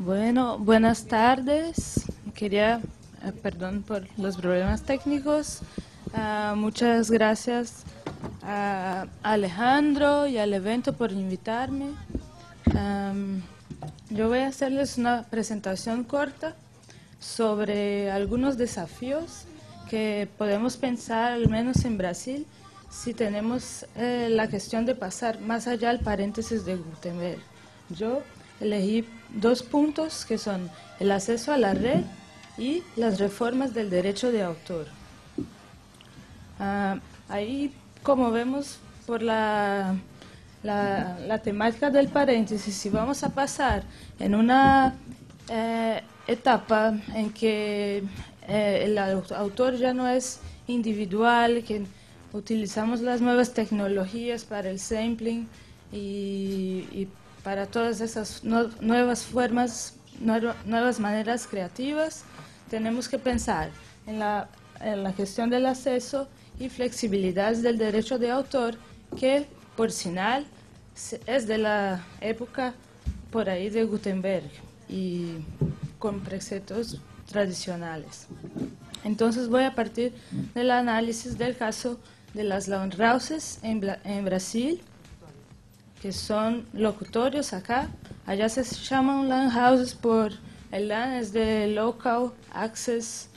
Bueno, buenas tardes. Quería, perdón por los problemas técnicos. Muchas gracias a Alejandro y al evento por invitarme. Yo voy a hacerles una presentación corta sobre algunos desafíos que podemos pensar, al menos en Brasil, si tenemos la cuestión de pasar más allá del paréntesis de Gutenberg. Yo elegí dos puntos que son el acceso a la red y las reformas del derecho de autor. Ahí, como vemos por la temática del paréntesis, si vamos a pasar en una etapa en que el autor ya no es individual, que utilizamos las nuevas tecnologías para el sampling y para todas esas nuevas formas, nuevas maneras creativas, tenemos que pensar en la gestión del acceso y flexibilidad del derecho de autor, que por sinal es de la época por ahí de Gutenberg y con preceptos tradicionales. Entonces voy a partir del análisis del caso de las land houses en Brasil, que son locutorios acá. Allá se llaman land houses por el land es de Local Access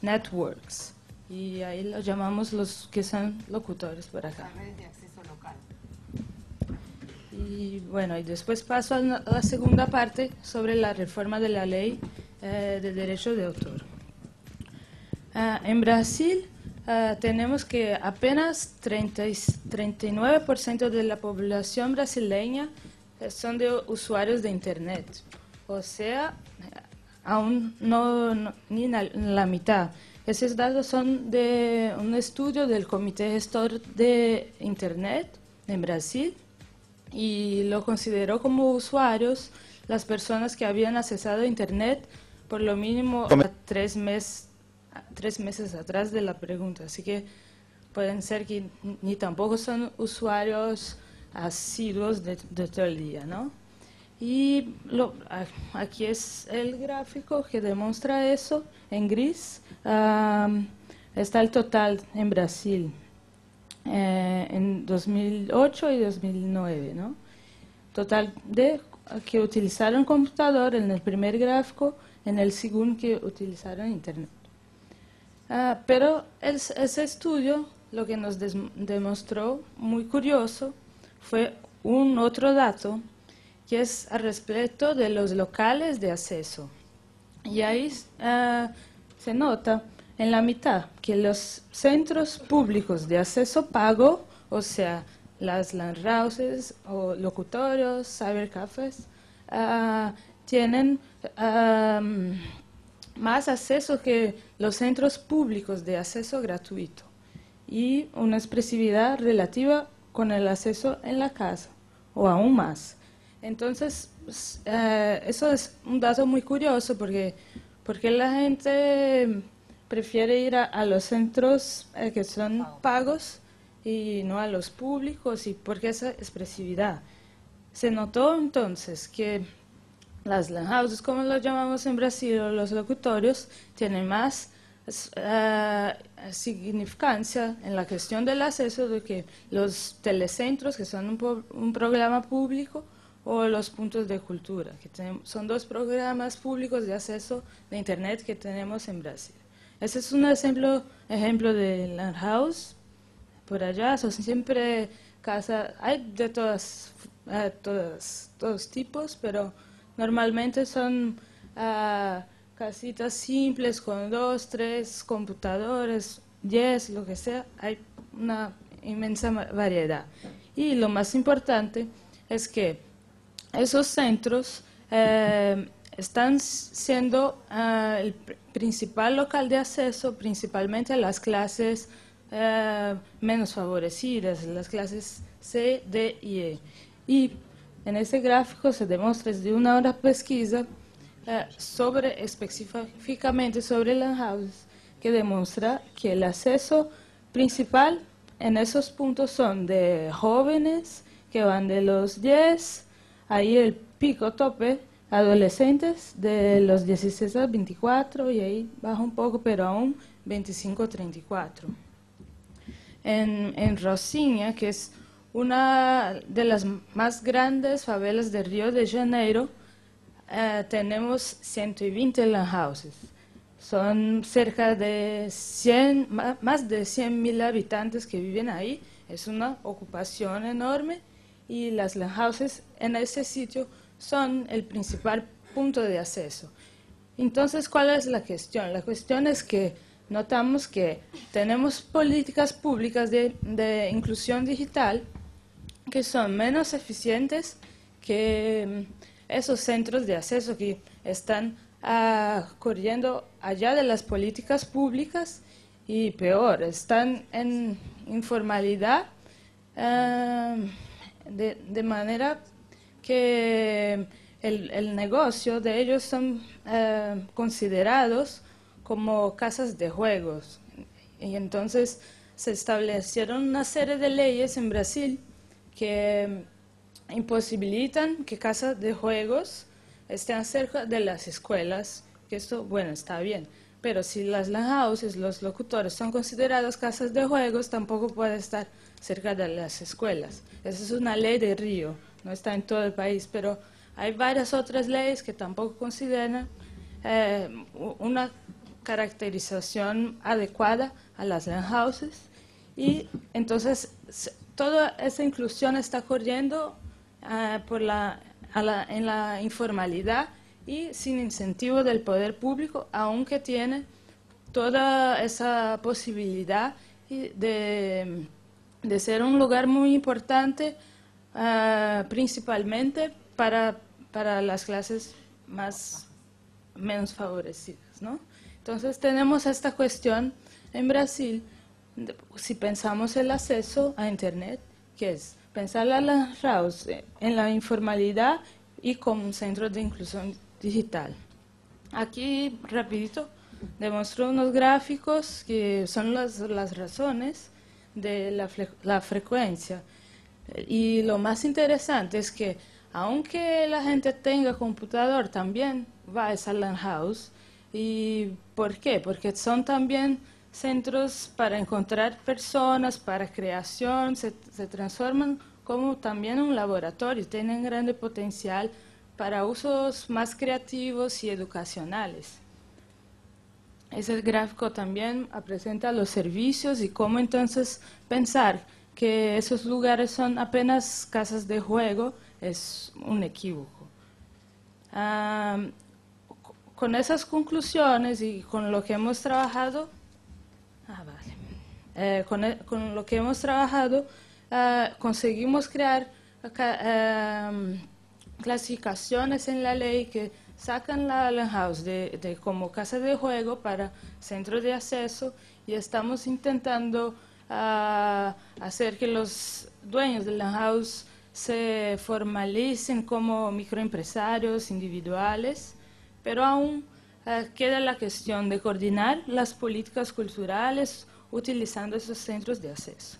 Networks, y ahí los llamamos los que son locutorios por acá. Redes de acceso local. Y bueno, y después paso a la segunda parte sobre la reforma de la ley de derecho de autor. En Brasil tenemos que apenas 39% de la población brasileña son de usuarios de Internet. O sea, aún ni la mitad. Esos datos son de un estudio del Comité Gestor de Internet en Brasil, y lo consideró como usuarios las personas que habían accesado a Internet por lo mínimo 3 meses atrás de la pregunta. Así que pueden ser que ni tampoco son usuarios asiduos de todo el día, ¿no? Y aquí es el gráfico que demuestra eso en gris. Está el total en Brasil en 2008 y 2009, ¿no? Total de que utilizaron computador en el primer gráfico, en el segundo que utilizaron Internet. Pero ese estudio lo que nos demostró muy curioso fue un otro dato, que es al respecto de los locales de acceso. Y ahí se nota en la mitad que los centros públicos de acceso pago, o sea, las land houses o locutorios, cybercafés, tienen más acceso que los centros públicos de acceso gratuito, y una expresividad relativa con el acceso en la casa, o aún más. Entonces, eso es un dato muy curioso, porque la gente prefiere ir a los centros que son pagos y no a los públicos, y porque esa expresividad. Se notó entonces que las land houses, como lo llamamos en Brasil, o los locutorios, tienen más significancia en la cuestión del acceso de que los telecentros, que son un programa público, o los puntos de cultura, que son dos programas públicos de acceso de Internet que tenemos en Brasil. Ese es un ejemplo de land house. Por allá son siempre casas, hay de todos tipos, pero normalmente son casitas simples con 2, 3 computadores, 10, lo que sea. Hay una inmensa variedad. Y lo más importante es que esos centros están siendo el principal local de acceso, principalmente a las clases menos favorecidas, las clases C, D y E. Y en ese gráfico se demuestra desde una hora de pesquisa específicamente sobre land houses, que demuestra que el acceso principal en esos puntos son de jóvenes que van de los 10, ahí el pico tope adolescentes de los 16 a 24 y ahí baja un poco, pero aún 25 a 34. En Rocinha, que es una de las más grandes favelas de Río de Janeiro, tenemos 120 landhouses. Son cerca de 100, más de 100.000 habitantes que viven ahí. Es una ocupación enorme y las landhouses en ese sitio son el principal punto de acceso. Entonces, ¿cuál es la cuestión? La cuestión es que notamos que tenemos políticas públicas de inclusión digital que son menos eficientes que esos centros de acceso que están corriendo allá de las políticas públicas y peor, están en informalidad de manera que el negocio de ellos son considerados como casas de juegos. Y entonces se establecieron una serie de leyes en Brasil que imposibilitan que casas de juegos estén cerca de las escuelas, que esto, bueno, está bien, pero si las landhouses, los locutores son considerados casas de juegos, tampoco puede estar cerca de las escuelas. Esa es una ley de Río, no está en todo el país, pero hay varias otras leyes que tampoco consideran una caracterización adecuada a las landhouses, y entonces toda esa inclusión está corriendo en la informalidad y sin incentivo del poder público, aunque tiene toda esa posibilidad de ser un lugar muy importante, principalmente para las clases menos favorecidas, ¿no? Entonces tenemos esta cuestión en Brasil, si pensamos el acceso a Internet, que es pensar la landhouse en la informalidad y como un centro de inclusión digital. Aquí, rapidito, demuestro unos gráficos que son las razones de la frecuencia. Y lo más interesante es que, aunque la gente tenga computador, también va a esa landhouse. ¿Y por qué? Porque son también centros para encontrar personas, para creación, se transforman como también un laboratorio, tienen grande potencial para usos más creativos y educacionales. Ese gráfico también presenta los servicios y cómo entonces pensar que esos lugares son apenas casas de juego es un equívoco. Con esas conclusiones y con lo que hemos trabajado, con lo que hemos trabajado, conseguimos crear clasificaciones en la ley que sacan la landhouse como casa de juego para centro de acceso, y estamos intentando hacer que los dueños de landhouse se formalicen como microempresarios individuales, pero aún queda la cuestión de coordinar las políticas culturales utilizando esos centros de acceso.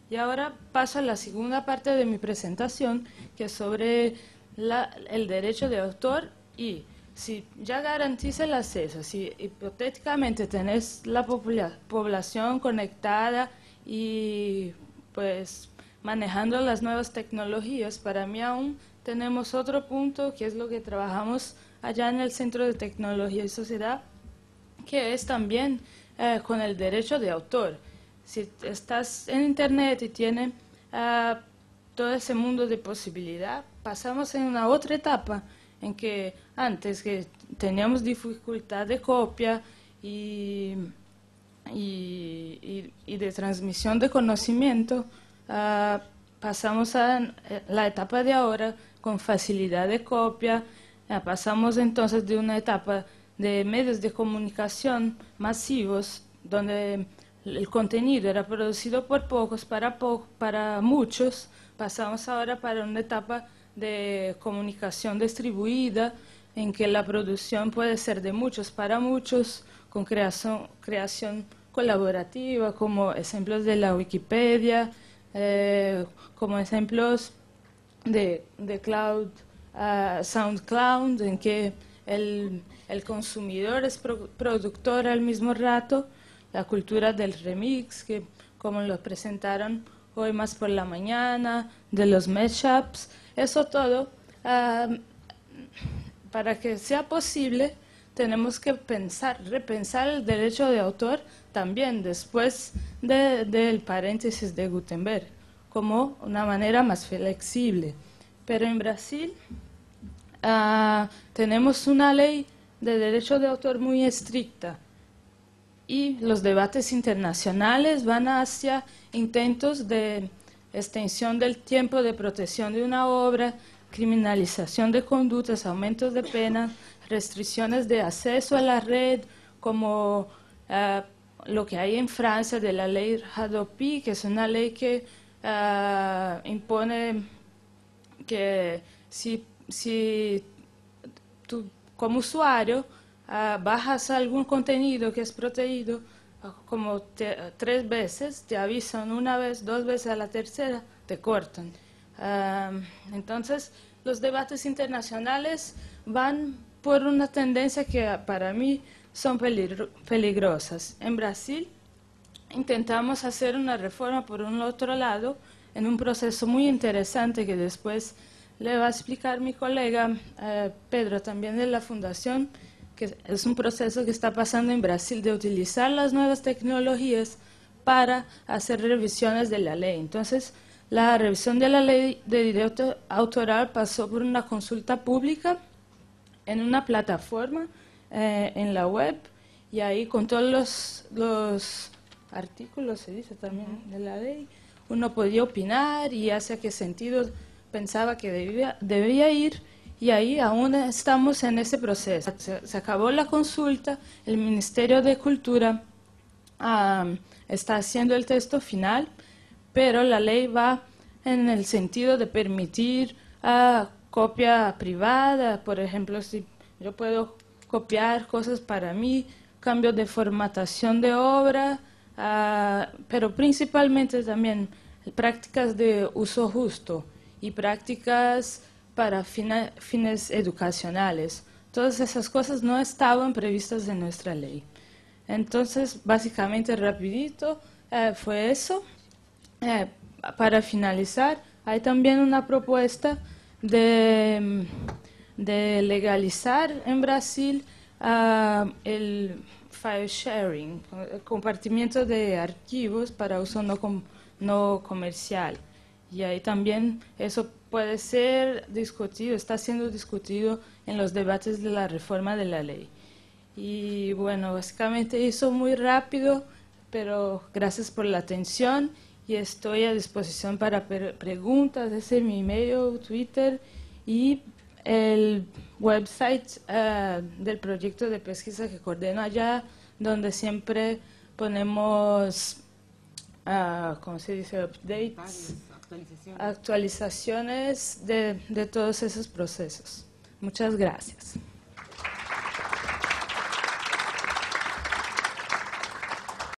Y ahora paso a la segunda parte de mi presentación, que es sobre el derecho de autor, y si ya garantiza el acceso, si hipotéticamente tenés la población conectada y pues manejando las nuevas tecnologías, para mí aún tenemos otro punto que es lo que trabajamos allá en el Centro de Tecnología y Sociedad, que es también con el derecho de autor. Si estás en Internet y tienes todo ese mundo de posibilidad, pasamos en una otra etapa en que antes que teníamos dificultad de copia y de transmisión de conocimiento, pasamos a la etapa de ahora con facilidad de copia. Pasamos entonces de una etapa de medios de comunicación masivos, donde el contenido era producido por pocos para muchos. Pasamos ahora para una etapa de comunicación distribuida, en que la producción puede ser de muchos para muchos, con creación colaborativa, como ejemplos de la Wikipedia, como ejemplos de cloud SoundCloud, en que el consumidor es productor al mismo rato, la cultura del remix, que como lo presentaron hoy más por la mañana, de los mashups, eso todo, para que sea posible, tenemos que repensar el derecho de autor también después del paréntesis de Gutenberg, como una manera más flexible. Pero en Brasil tenemos una ley de derecho de autor muy estricta y los debates internacionales van hacia intentos de extensión del tiempo de protección de una obra, criminalización de conductas, aumentos de penas, restricciones de acceso a la red, como lo que hay en Francia de la ley Hadopi, que es una ley que impone que si tú como usuario bajas algún contenido que es protegido, como 3 veces, te avisan 1 vez, 2 veces, a la tercera te cortan. Entonces, los debates internacionales van por una tendencia que para mí son peligrosas. En Brasil intentamos hacer una reforma por un otro lado, en un proceso muy interesante que después le va a explicar mi colega Pedro, también de la Fundación, que es un proceso que está pasando en Brasil de utilizar las nuevas tecnologías para hacer revisiones de la ley. Entonces, la revisión de la ley de derecho autoral pasó por una consulta pública en una plataforma en la web, y ahí con todos los artículos, se dice también, de la ley, uno podía opinar y hacia qué sentido pensaba que debía ir, y ahí aún estamos en ese proceso. Se acabó la consulta, el Ministerio de Cultura está haciendo el texto final, pero la ley va en el sentido de permitir copia privada. Por ejemplo, si yo puedo copiar cosas para mí, cambios de formatación de obra, pero principalmente también prácticas de uso justo y prácticas para fines educacionales. Todas esas cosas no estaban previstas en nuestra ley. Entonces, básicamente, rapidito, fue eso. Para finalizar, hay también una propuesta de legalizar en Brasil el file sharing, el compartimiento de archivos para uso no comercial. Y ahí también eso puede ser discutido, está siendo discutido en los debates de la reforma de la ley. Y bueno, básicamente hizo muy rápido, pero gracias por la atención y estoy a disposición para preguntas. Ese es mi email, Twitter y el website del proyecto de pesquisa que coordeno allá, donde siempre ponemos, ¿cómo se dice?, updates, actualizaciones de todos esos procesos. Muchas gracias.